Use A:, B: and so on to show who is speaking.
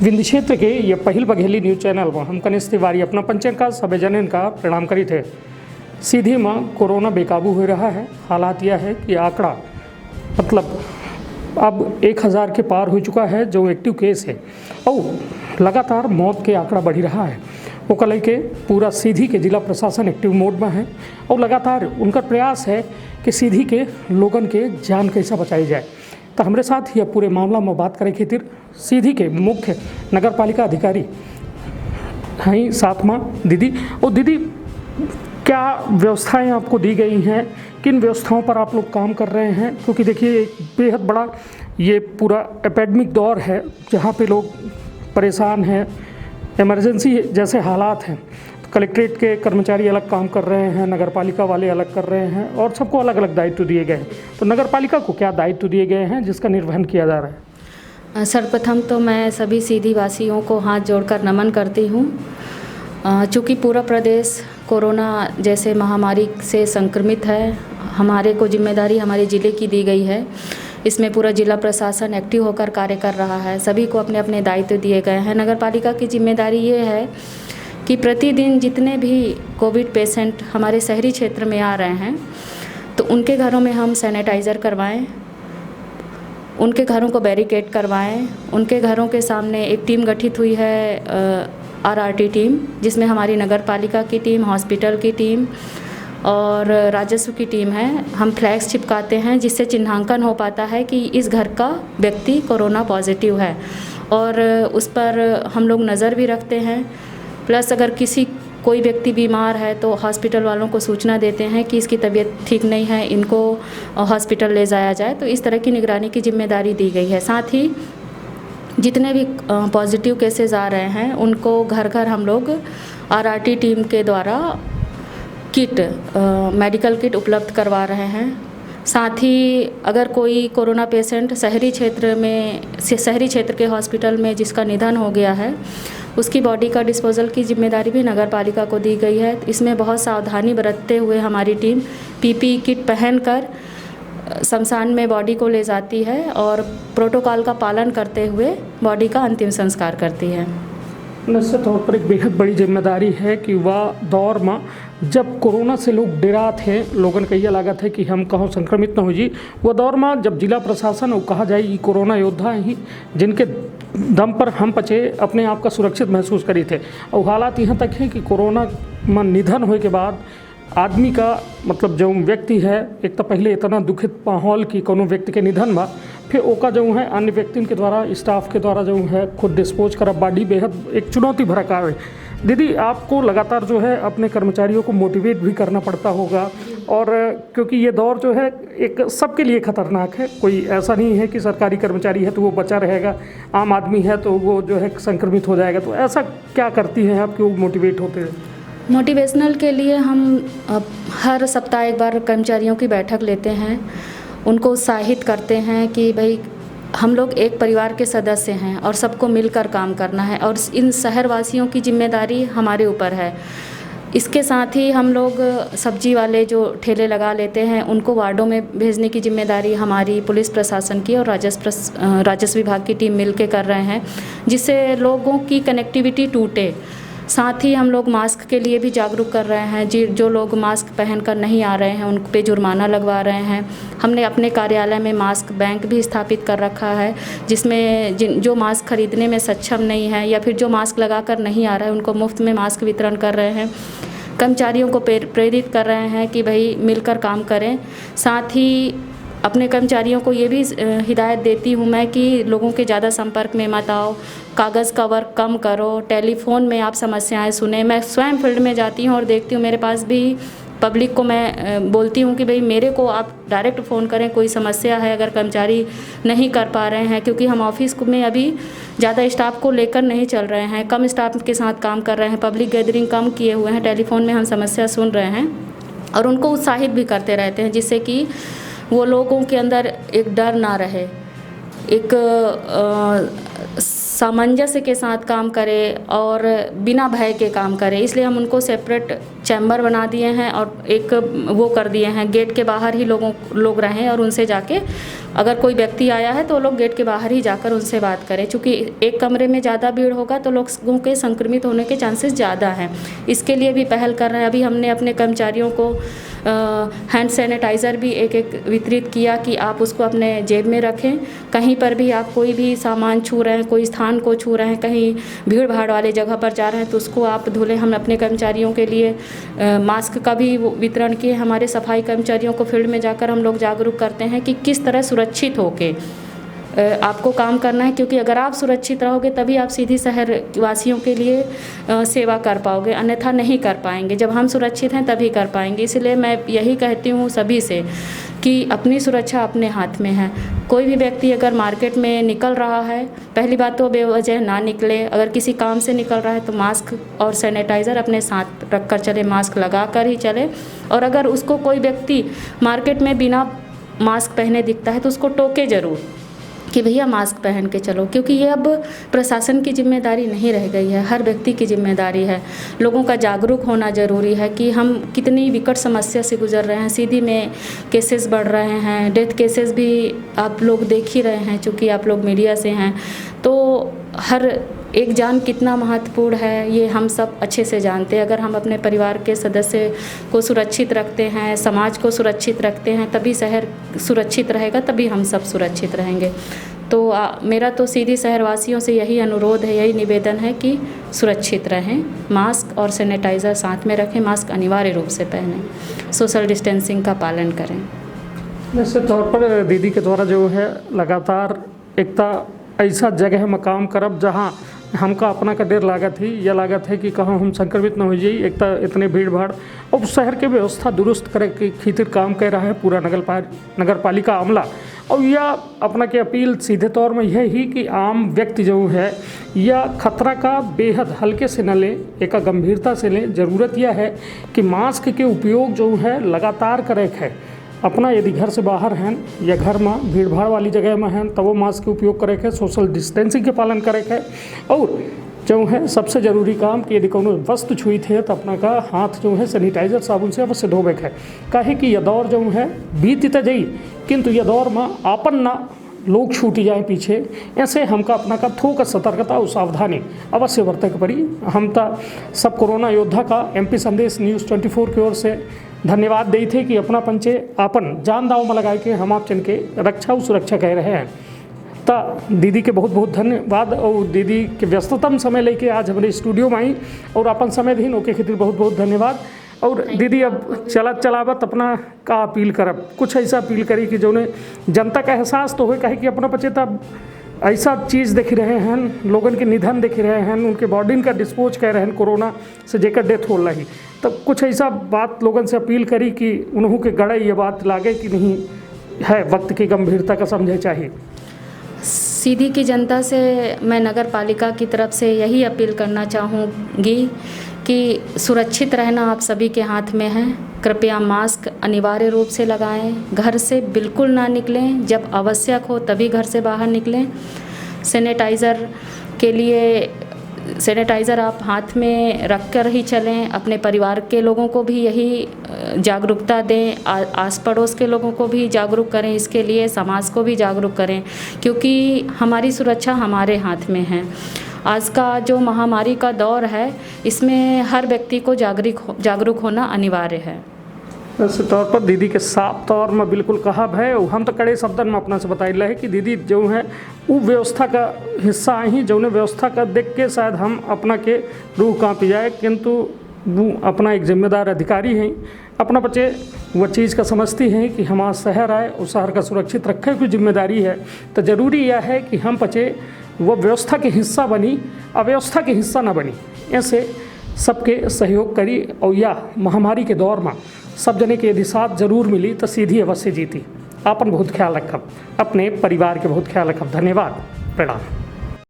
A: विंध्य क्षेत्र के ये पहिल बघेली न्यूज चैनल में हम कनिष्ठ तिवारी अपना पंचन का सभी जनन का प्रणाम करी थे। सीधे में कोरोना बेकाबू हो रहा है। हालात यह है कि आंकड़ा मतलब अब 1000 के पार हो चुका है जो एक्टिव केस है और लगातार मौत के आंकड़ा बढ़ी रहा है। वो कल के पूरा सीधी के जिला प्रशासन एक्टिव मोड में है और लगातार उनका प्रयास है कि सीधी के लोगन के जान कैसा बचाई जाए। तो हमारे साथ यह पूरे मामला में बात करें खातिर सीधी के मुख्य नगर पालिका अधिकारी हैं साथ में दीदी। और दीदी, क्या व्यवस्थाएं आपको दी गई हैं, किन व्यवस्थाओं पर आप लोग काम कर रहे हैं? क्योंकि देखिए एक बेहद बड़ा ये पूरा एपिडेमिक दौर है जहाँ पे लोग परेशान हैं, इमरजेंसी जैसे हालात हैं। तो कलेक्ट्रेट के कर्मचारी अलग काम कर रहे हैं, नगर पालिका वाले अलग कर रहे हैं और सबको अलग अलग दायित्व दिए गए हैं। तो नगर पालिका को क्या दायित्व दिए गए हैं जिसका निर्वहन किया जा रहा है?
B: सर्वप्रथम तो मैं सभी सीधी वासियों को हाथ जोड़कर नमन करती हूँ। चूँकि पूरा प्रदेश कोरोना जैसे महामारी से संक्रमित है, हमारे को जिम्मेदारी हमारे ज़िले की दी गई है। इसमें पूरा जिला प्रशासन एक्टिव होकर कार्य कर रहा है। सभी को अपने अपने दायित्व दिए गए हैं। नगर पालिका की जिम्मेदारी ये है कि प्रतिदिन जितने भी कोविड पेशेंट हमारे शहरी क्षेत्र में आ रहे हैं तो उनके घरों में हम सैनिटाइज़र करवाएं, उनके घरों को बैरिकेड करवाएं। उनके घरों के सामने एक टीम गठित हुई है आरआरटी टीम, जिसमें हमारी नगर पालिका की टीम, हॉस्पिटल की टीम और राजस्व की टीम है। हम फ्लैग्स चिपकाते हैं जिससे चिन्हांकन हो पाता है कि इस घर का व्यक्ति कोरोना पॉजिटिव है और उस पर हम लोग नज़र भी रखते हैं। प्लस अगर कोई व्यक्ति बीमार है तो हॉस्पिटल वालों को सूचना देते हैं कि इसकी तबीयत ठीक नहीं है, इनको हॉस्पिटल ले जाया जाए। तो इस तरह की निगरानी की जिम्मेदारी दी गई है। साथ ही जितने भी पॉजिटिव केसेस आ रहे हैं उनको घर घर हम लोग आरआरटी टीम के द्वारा मेडिकल किट उपलब्ध करवा रहे हैं। साथ ही अगर कोई कोरोना पेशेंट शहरी क्षेत्र के हॉस्पिटल में जिसका निधन हो गया है, उसकी बॉडी का डिस्पोजल की जिम्मेदारी भी नगर पालिका को दी गई है। इसमें बहुत सावधानी बरतते हुए हमारी टीम पीपीई किट पहनकर शमशान में बॉडी को ले जाती है और प्रोटोकॉल का पालन करते हुए बॉडी का अंतिम संस्कार करती है।
A: निश्चित तौर पर एक बेहद बड़ी जिम्मेदारी है कि वह दौर में जब कोरोना से लोग डरा थे, लोगन का यह लागत है कि हम कहों संक्रमित न हो जी, वह दौर में जब जिला प्रशासन और कहा जाए कि कोरोना योद्धा ही जिनके दम पर हम बचे अपने आप का सुरक्षित महसूस करी थे। और हालात यहाँ तक है कि कोरोना में निधन होने के बाद आदमी का मतलब जो व्यक्ति है, एक तो पहले इतना दुखित माहौल की कोनो व्यक्ति के निधन में, फिर ओका जो है अन्य व्यक्तियों के द्वारा, स्टाफ के द्वारा जो है खुद डिस्पोज करब बॉडी बेहद एक चुनौती भरा काम है। दीदी, आपको लगातार जो है अपने कर्मचारियों को मोटिवेट भी करना पड़ता होगा और क्योंकि ये दौर जो है एक सबके लिए खतरनाक है। कोई ऐसा नहीं है कि सरकारी कर्मचारी है तो वो बचा रहेगा, आम आदमी है तो वो जो है संक्रमित हो जाएगा। तो ऐसा क्या करती हैं आप कि वो मोटिवेट होते हैं?
B: मोटिवेशनल के लिए हम हर सप्ताह एक बार कर्मचारियों की बैठक लेते हैं, उनको उत्साहित करते हैं कि भाई हम लोग एक परिवार के सदस्य हैं और सबको मिलकर काम करना है और इन शहरवासियों की जिम्मेदारी हमारे ऊपर है। इसके साथ ही हम लोग सब्जी वाले जो ठेले लगा लेते हैं उनको वार्डों में भेजने की जिम्मेदारी हमारी पुलिस प्रशासन की और राजस्व विभाग की टीम मिल के कर रहे हैं, जिससे लोगों की कनेक्टिविटी टूटे। साथ ही हम लोग मास्क के लिए भी जागरूक कर रहे हैं। जो लोग मास्क पहनकर नहीं आ रहे हैं उन पे जुर्माना लगवा रहे हैं। हमने अपने कार्यालय में मास्क बैंक भी स्थापित कर रखा है, जिसमें जो मास्क खरीदने में सक्षम नहीं है या फिर जो मास्क लगाकर नहीं आ रहा है उनको मुफ्त में मास्क वितरण कर रहे हैं। कर्मचारियों को प्रेरित कर रहे हैं कि भाई मिलकर काम करें। साथ ही अपने कर्मचारियों को ये भी हिदायत देती हूँ मैं कि लोगों के ज़्यादा संपर्क में मत आओ, कागज़ का वर्क कम करो, टेलीफोन में आप समस्याएं सुने। मैं स्वयं फील्ड में जाती हूँ और देखती हूँ, मेरे पास भी पब्लिक को मैं बोलती हूँ कि भाई मेरे को आप डायरेक्ट फ़ोन करें, कोई समस्या है अगर कर्मचारी नहीं कर पा रहे हैं, क्योंकि हम ऑफिस में अभी ज़्यादा स्टाफ को लेकर नहीं चल रहे हैं, कम स्टाफ के साथ काम कर रहे हैं, पब्लिक गैदरिंग कम किए हुए हैं, टेलीफोन में हम समस्या सुन रहे हैं और उनको उत्साहित भी करते रहते हैं, जिससे कि वो लोगों के अंदर एक डर ना रहे, एक सामंजस्य के साथ काम करे और बिना भय के काम करे। इसलिए हम उनको सेपरेट चैम्बर बना दिए हैं और एक वो कर दिए हैं, गेट के बाहर ही लोग रहें और उनसे जाके अगर कोई व्यक्ति आया है तो लोग गेट के बाहर ही जाकर उनसे बात करें, क्योंकि एक कमरे में ज़्यादा भीड़ होगा तो लोगों के संक्रमित होने के चांसेस ज़्यादा हैं। इसके लिए भी पहल कर रहे हैं। अभी हमने अपने कर्मचारियों को हैंड सैनिटाइज़र भी एक वितरित किया कि आप उसको अपने जेब में रखें। कहीं पर भी आप कोई भी सामान छू रहे हैं, कोई स्थान को छू रहे हैं, कहीं भीड़ भाड़ वाले जगह पर जा रहे हैं तो उसको आप धुलें। हम अपने कर्मचारियों के लिए मास्क का भी वितरण किए। हमारे सफाई कर्मचारियों को फील्ड में जाकर हम लोग जागरूक करते हैं कि किस तरह सुरक्षित होके आपको काम करना है, क्योंकि अगर आप सुरक्षित रहोगे तभी आप सीधी शहर वासियों के लिए सेवा कर पाओगे, अन्यथा नहीं कर पाएंगे। जब हम सुरक्षित हैं तभी कर पाएंगे। इसलिए मैं यही कहती हूँ सभी से कि अपनी सुरक्षा अपने हाथ में है। कोई भी व्यक्ति अगर मार्केट में निकल रहा है, पहली बात तो बेवजह ना निकले। अगर किसी काम से निकल रहा है तो मास्क और सैनिटाइज़र अपने साथ रख कर चले, मास्क लगा कर ही चले। और अगर उसको कोई व्यक्ति मार्केट में बिना मास्क पहने दिखता है तो उसको टोके ज़रूर कि भैया मास्क पहन के चलो, क्योंकि ये अब प्रशासन की जिम्मेदारी नहीं रह गई है, हर व्यक्ति की जिम्मेदारी है। लोगों का जागरूक होना ज़रूरी है कि हम कितनी विकट समस्या से गुजर रहे हैं। सीधी में केसेस बढ़ रहे हैं, डेथ केसेस भी आप लोग देख ही रहे हैं, चूँकि आप लोग मीडिया से हैं। तो हर एक जान कितना महत्वपूर्ण है ये हम सब अच्छे से जानते हैं। अगर हम अपने परिवार के सदस्य को सुरक्षित रखते हैं, समाज को सुरक्षित रखते हैं, तभी शहर सुरक्षित रहेगा, तभी हम सब सुरक्षित रहेंगे। तो मेरा तो सीधी शहरवासियों से यही अनुरोध है, यही निवेदन है कि सुरक्षित रहें, मास्क और सैनिटाइज़र साथ में रखें, मास्क अनिवार्य रूप से पहनें, सोशल डिस्टेंसिंग का पालन करें।
A: निश्चित तौर पर दीदी के द्वारा जो है लगातार एकता ऐसा जगह मकाम करब जहाँ हमका अपना का डर लागत ही यह लागत है कि कहाँ हम संक्रमित न हो जाइए। एक तो इतने भीड़ भाड़ और शहर के व्यवस्था दुरुस्त करे के खातिर काम कर रहा है पूरा नगर पालिका अमला। और यह अपना के अपील सीधे तौर में यह ही कि आम व्यक्ति जो है यह खतरा का बेहद हल्के से न ले, एक गंभीरता से लें। ज़रूरत यह है कि मास्क के उपयोग जो है लगातार करे है। अपना यदि घर से बाहर हैं या घर में भीड़ भाड़ वाली जगह में हैं तो वो मास्क के उपयोग करे है, सोशल डिस्टेंसिंग के पालन करे है। और जो है सबसे ज़रूरी काम कि यदि कोनो वस्तु छुई थे तो अपना का हाथ जो है सैनिटाइज़र साबुन से अवश्य धोबे है। काहे कि यह दौर जो है बीत तो जाई, किंतु यह दौर में आपन ना लोग छूटी जाए पीछे। ऐसे हमका अपना का थोक सतर्कता और सावधानी अवश्य बरते के पड़ी। हम तो सब कोरोना योद्धा का MP संदेश न्यूज़ 24 की ओर से धन्यवाद दी थे कि अपना पंचे आपन जान दाव में लगा के हम आप चन के रक्षा और सुरक्षा कह रहे हैं। तो दीदी के बहुत बहुत धन्यवाद। और दीदी के व्यस्ततम समय लेके आज हमारे स्टूडियो में आई और अपन समय दिन ओके खातिर बहुत बहुत धन्यवाद। और दीदी अब चलावत अपना का अपील करब, कुछ ऐसा अपील करी कि जो जनता का एहसास तो हो, कहे कि अपना बच्चे तब ऐसा चीज़ देख रहे हैं, लोगन के निधन देख रहे हैं, उनके बॉडी का डिस्पोज कर रहे हैं कोरोना से जेकर डेथ हो रही। तब कुछ ऐसा बात लोगन से अपील करी कि उन्हों के गड़े ये बात लागे कि नहीं है, वक्त की गंभीरता का समझे चाहिए।
B: सीधी की जनता से मैं नगर पालिका की तरफ से यही अपील करना चाहूँगी कि सुरक्षित रहना आप सभी के हाथ में है। कृपया मास्क अनिवार्य रूप से लगाएं, घर से बिल्कुल ना निकलें, जब आवश्यक हो तभी घर से बाहर निकलें। सैनिटाइज़र के लिए सैनिटाइज़र आप हाथ में रख कर ही चलें। अपने परिवार के लोगों को भी यही जागरूकता दें, आस पड़ोस के लोगों को भी जागरूक करें, इसके लिए समाज को भी जागरूक करें, क्योंकि हमारी सुरक्षा हमारे हाथ में है। आज का जो महामारी का दौर है इसमें हर व्यक्ति को जागरूक होना अनिवार्य है।
A: ऐसे तौर पर दीदी के साफ तौर में बिल्कुल कहा है। हम तो कड़े शब्दन में अपना से बताई रहे कि दीदी जो है वो व्यवस्था का हिस्सा ही, जो व्यवस्था का देख के शायद हम अपना के रूह काँप जाए, किंतु वो अपना एक जिम्मेदार अधिकारी हैं। अपना बच्चे वह चीज़ का समझती हैं कि हमारा शहर आए और शहर का सुरक्षित रखे की जिम्मेदारी है। तो ज़रूरी यह है कि हम बच्चे वह व्यवस्था के हिस्सा बनी, अव्यवस्था के हिस्सा न बनी। ऐसे सबके सहयोग करी और यह महामारी के दौर में सब जने के यदि साथ जरूर मिली तो सीधी अवश्य जीती। आपन बहुत ख्याल रखब, अपने परिवार के बहुत ख्याल रखब। धन्यवाद, प्रणाम।